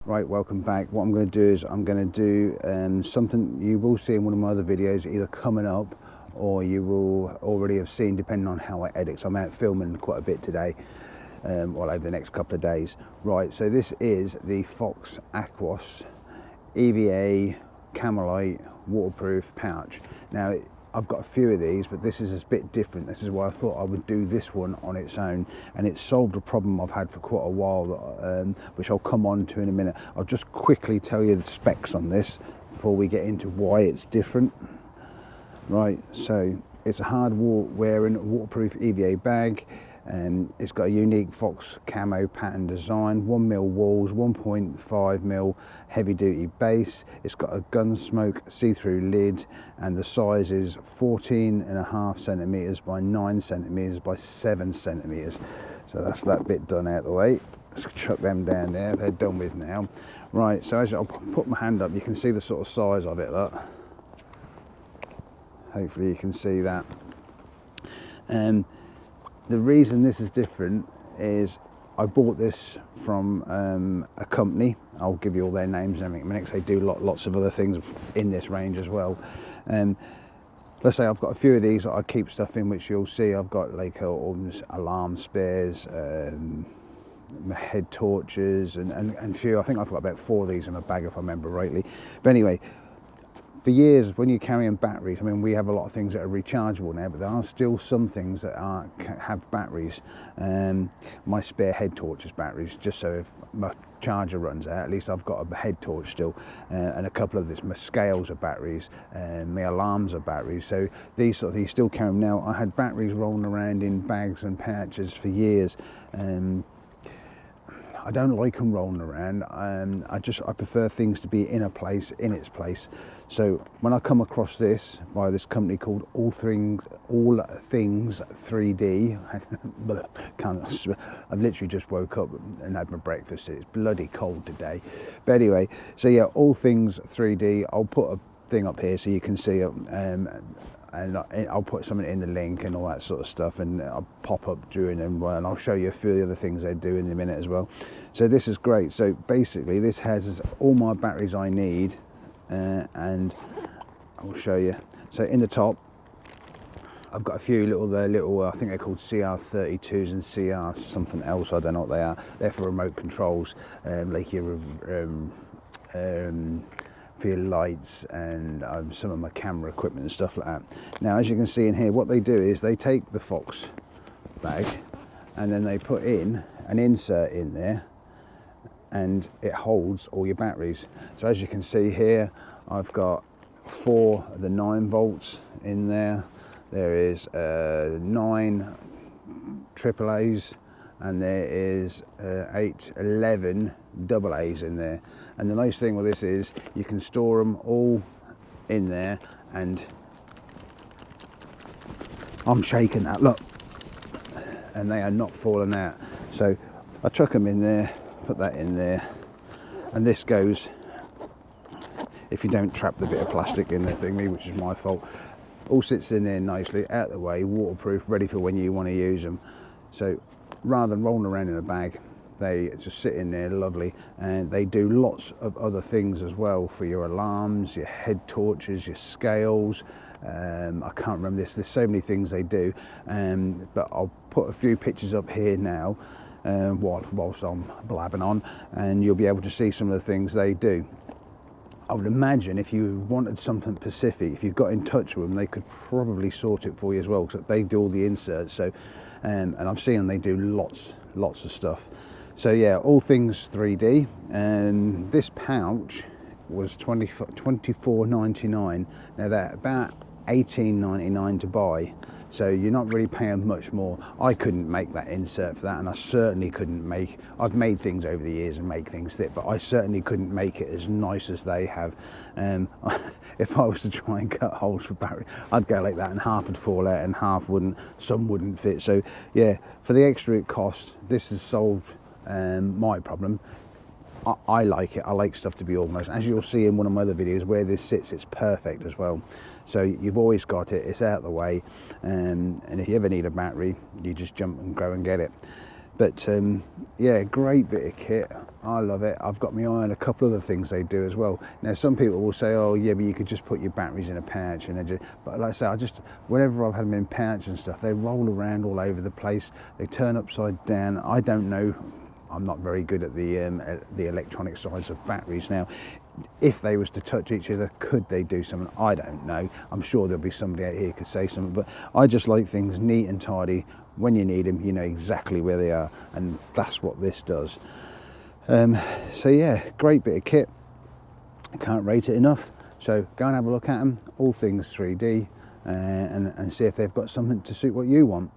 Right, welcome back. What I'm going to do is I'm going to do something you will see in one of my other videos either coming up or you will already have seen, depending on how I edit. So I'm out filming quite a bit today, well, over the next couple of days. Right, so this is the Fox Aquos EVA Camelite waterproof pouch. Now I've got a few of these, but this is a bit different. This is why I thought I would do this one on its own, and it solved a problem I've had for quite a while, which I'll come on to in a minute. I'll just quickly tell you the specs on this before we get into why it's different. Right, so it's a hard wearing waterproof EVA bag, and it's got a unique Fox camo pattern design, 1mm walls, 1.5mm heavy duty base. It's got a Gunsmoke see-through lid, and the size is 14.5 centimeters by 9 centimeters by 7 centimeters. So that's that bit done out the way. Let's chuck them down there, they're done with now. Right, so as I'll put my hand up, you can see the sort of size of it, look. Hopefully you can see that. The reason this is different is I bought this from a company. I'll give you all their names and everything. Next, they do lots of other things in this range as well. Let's say I've got a few of these that I keep stuff in, which you'll see. I've got like alarm spares, head torches, and few. I think I've got about 4 of these in a bag if I remember rightly. But anyway, for years, when you're carrying batteries, I mean, we have a lot of things that are rechargeable now, but there are still some things that have batteries. My spare head torch is batteries, just so if my charger runs out, at least I've got a head torch still, and a couple of my scales are batteries, and my alarms are batteries. So these sort of things still carry them now. I had batteries rolling around in bags and pouches for years. I don't like them rolling around. I prefer things to be in its place. So when I come across this by this company called All Things 3D, I've literally just woke up and had my breakfast. It's bloody cold today. But anyway, so yeah, All Things 3D. I'll put a thing up here so you can see it. And I'll put something in the link and all that sort of stuff, and I'll pop up during them, and I'll show you a few of the other things they do in a minute as well. So this is great. So basically this has all my batteries I need, and I'll show you. So in the top I've got a few little I think they're called CR32s and CR something else, I don't know what they are. They're for remote controls, like your for your lights and some of my camera equipment and stuff like that. Now, as you can see in here, what they do is they take the Fox bag and then they put in an insert in there, and it holds all your batteries. So as you can see here, I've got 4 of the 9 volts in there. There is 9 AAAs, and there is 11 AA's in there. And the nice thing with this is you can store them all in there, and I'm shaking that, look, and they are not falling out. So I chuck them in there, put that in there, and this goes, if you don't trap the bit of plastic in the thingy, which is my fault, all sits in there nicely, out of the way, waterproof, ready for when you want to use them. So rather than rolling around in a bag, they just sit in there lovely, and they do lots of other things as well for your alarms, your head torches, your scales. I can't remember this. There's so many things they do, but I'll put a few pictures up here now whilst I'm blabbing on, and you'll be able to see some of the things they do. I would imagine if you wanted something specific, if you got in touch with them, they could probably sort it for you as well, because they do all the inserts. So, and I've seen them, they do lots of stuff. So yeah, All Things 3D, and this pouch was $24.99. Now they're about $18.99 to buy, so you're not really paying much more. I couldn't make that insert for that, and I certainly couldn't make, I've made things over the years and make things thick, but I certainly couldn't make it as nice as they have. If I was to try and cut holes for battery, I'd go like that, and half would fall out and half wouldn't, some wouldn't fit. So yeah, for the extra it cost, this has solved my problem. I like it. I like stuff to be organised. As you'll see in one of my other videos, where this sits, it's perfect as well. So you've always got it, it's out of the way, and if you ever need a battery, you just jump and go and get it. But yeah, great bit of kit. I love it. I've got my eye on a couple of other things they do as well. Now some people will say, oh yeah, but you could just put your batteries in a pouch, and but like I say, whenever I've had them in pouch and stuff, they roll around all over the place. They turn upside down. I don't know. I'm not very good at the electronic sides of batteries. Now, if they was to touch each other, could they do something? I don't know. I'm sure there'll be somebody out here who could say something, but I just like things neat and tidy. When you need them, you know exactly where they are, and that's what this does. So yeah, great bit of kit. I can't rate it enough. So go and have a look at them, all things 3D, and see if they've got something to suit what you want.